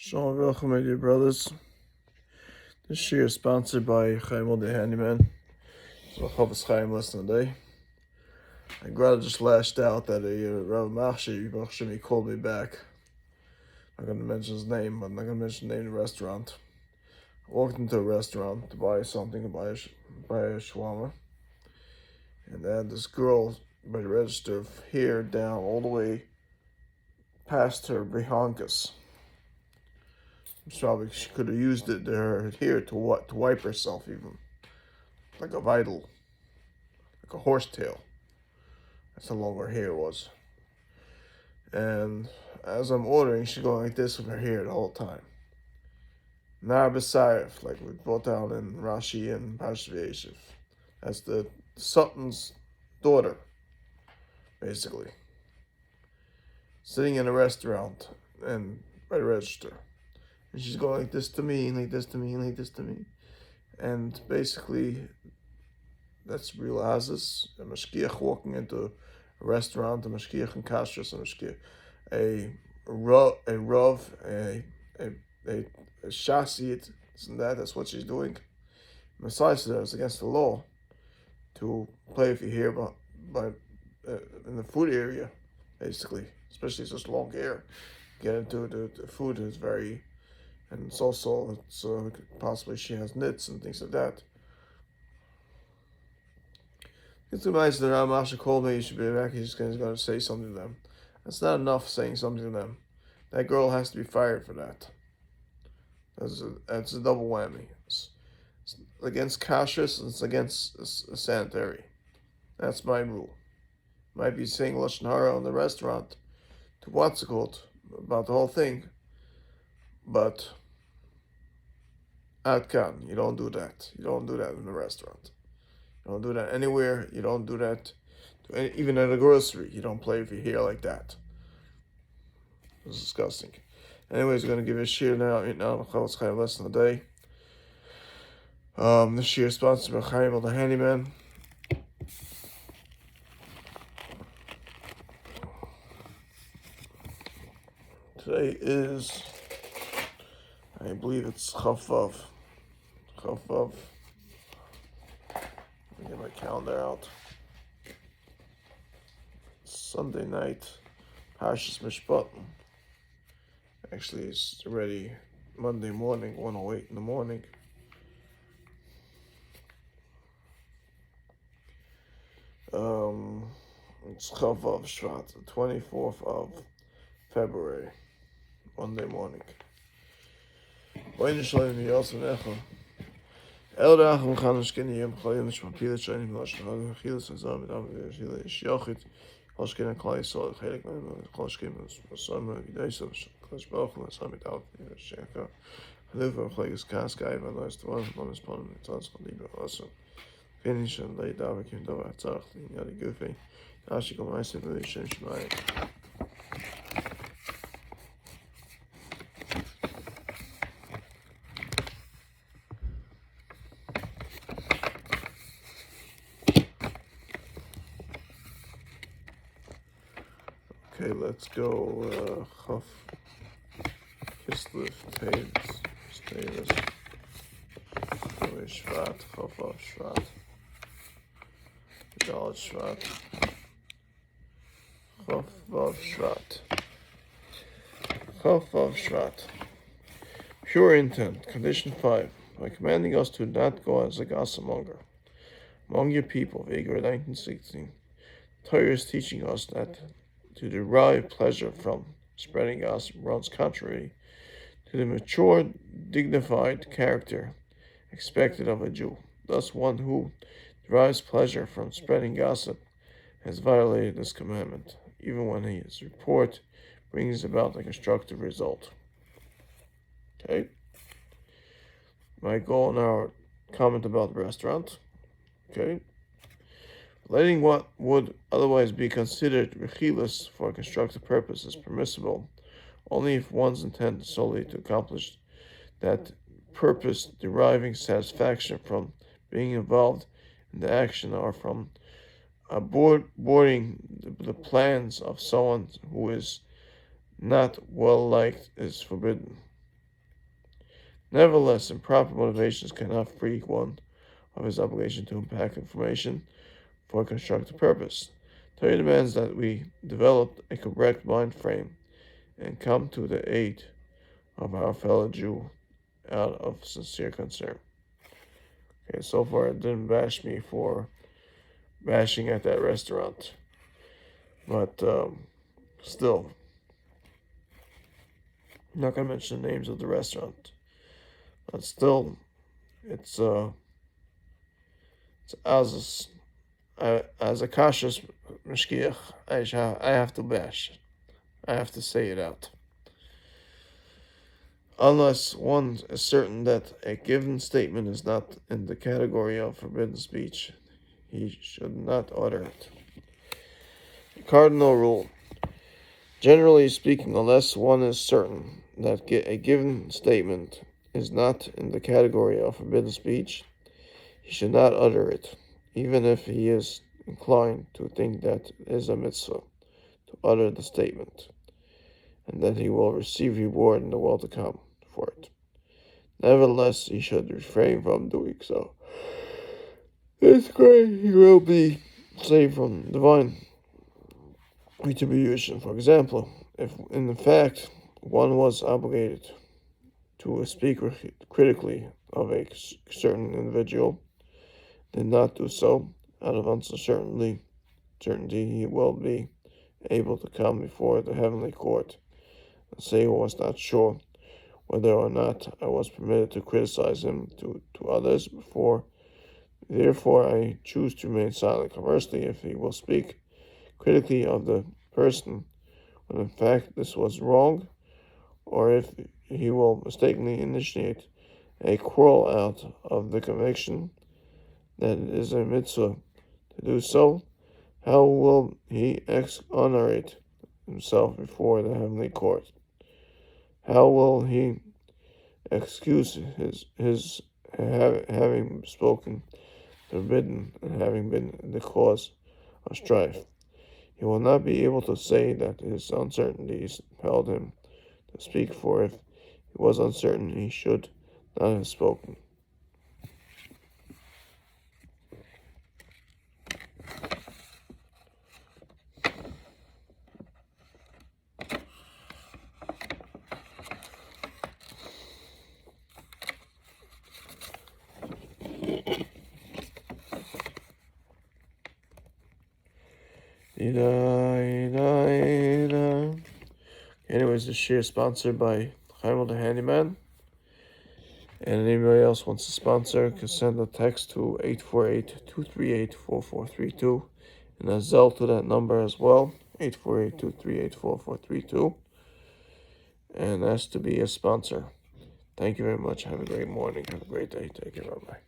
Shalom Aleichem, my dear brothers. This shiur is sponsored by Chaim the Handyman. So Chavos Chaim lesson today. My brother just lashed out that a Rav Machshi called me back. I'm not going to mention his name, but I'm not going to mention the name of the restaurant. I walked into a restaurant to buy something, to buy a shawarma. And they had this girl by the register hair down all the way past her behonkas. Probably she could have used her hair to wipe herself even. Like a vital. Like a horsetail. That's how long her hair was. And as I'm ordering, she's going like this with her hair the whole time. Nar B'Sarif, like we brought down in Rashi and Parashat Vayeshev. That's the Sultan's daughter, basically. Sitting in a restaurant and by the register. And she's going like this to me, and like this to me, and like this to me. And basically, that's real Azis. A mashkiach walking into a restaurant, a mashkiach in kashrus, a mashkiach, a rav, a shasit, and that's what she's doing. Besides that, it's against the law to play with your hair in the food area, basically. Especially such long hair. Get into the food is very... And it's also, possibly she has nits and things like that. It's too nice that Rav Machshi called me, you should be back, he's going to say something to them. That's not enough saying something to them. That girl has to be fired for that. That's a double whammy. It's against kashrus and it's against sanitary. That's my rule. Might be saying Lashon Hara in the restaurant to what's it called, about the whole thing. But Atkan, you don't do that. You don't do that in the restaurant. You don't do that anywhere. You don't do that even at a grocery. You don't play with your hair like that. It's disgusting. Anyways, we're going to give a shiur now. The Chavos Chaim lesson of the day. This shiur is sponsored by Chaim the Handyman. Today is... I believe it's Chavav. Let me get my calendar out. Sunday night, Parshas Mishpatim. Actually, it's already Monday morning, 1:08 in the morning. It's Chavav Shvat, the 24th of February, Monday morning. Elrachim Chanish Keniyim Chalim Shmapil Shainim Lashon Chilas Azam Adam Chilas Yochid Hoshkin Klai Sol Chelik Hoshkin Osama Gidaiso Klash Bach Lasam Al Sheka Haluva Chlegis Kaskai Valas Twan Bonus Pon Tans Libra also finish and lay down Kim Dova Tzach Yadi Gufi Ashiko Maisa Shem Shmai. Okay, let's go. Chaf Kislev Tavis Shvat Chavav Shvat Dalet Shvat Chavav Shvat. Pure intent. Condition 5. By commanding us to not go as a gossamonger among your people, Vayikra 19:16. Torah is teaching us that to derive pleasure from spreading gossip runs contrary to the mature, dignified character expected of a Jew. Thus, one who derives pleasure from spreading gossip has violated this commandment, even when his report brings about a constructive result. Okay. My goal in our comment about the restaurant. Okay. Letting what would otherwise be considered rechilas for a constructive purpose is permissible only if one's intent is solely to accomplish that purpose, deriving satisfaction from being involved in the action or from aborting the plans of someone who is not well liked is forbidden. Nevertheless, improper motivations cannot free one of his obligation to unpack information for a constructive purpose. Torah demands that we develop a correct mind frame and come to the aid of our fellow Jew out of sincere concern. Okay, so far it didn't bash me for bashing at that restaurant, but still, I'm not gonna mention the names of the restaurant, but still, it's as a cautious mashgiach, I have to bash. I have to say it out. Unless one is certain that a given statement is not in the category of forbidden speech, he should not utter it. The cardinal rule. Generally speaking, unless one is certain that a given statement is not in the category of forbidden speech, he should not utter it, even if he is inclined to think that it is a mitzvah to utter the statement, and that he will receive reward in the world to come for it. Nevertheless, he should refrain from doing so. This way he will be saved from divine retribution. For example, if in fact one was obligated to speak critically of a certain individual, did not do so out of uncertainty, he will be able to come before the heavenly court and say he was not sure whether or not I was permitted to criticize him to others before. Therefore, I choose to remain silent. Conversely, if he will speak critically of the person when in fact this was wrong, or if he will mistakenly initiate a quarrel out of the conviction that it is a mitzvah to do so, how will he exonerate himself before the heavenly court? How will he excuse his having spoken forbidden and having been the cause of strife? He will not be able to say that his uncertainties held him to speak, for if he was uncertain, he should not have spoken. Anyways, this year is sponsored by Chaim the Handyman. And anybody else wants to sponsor can send a text to 848-238-4432 and a Zelle to that number as well, 848-238-4432, and ask to be a sponsor. Thank you very much. Have a great morning. Have a great day. Take care. Bye-bye.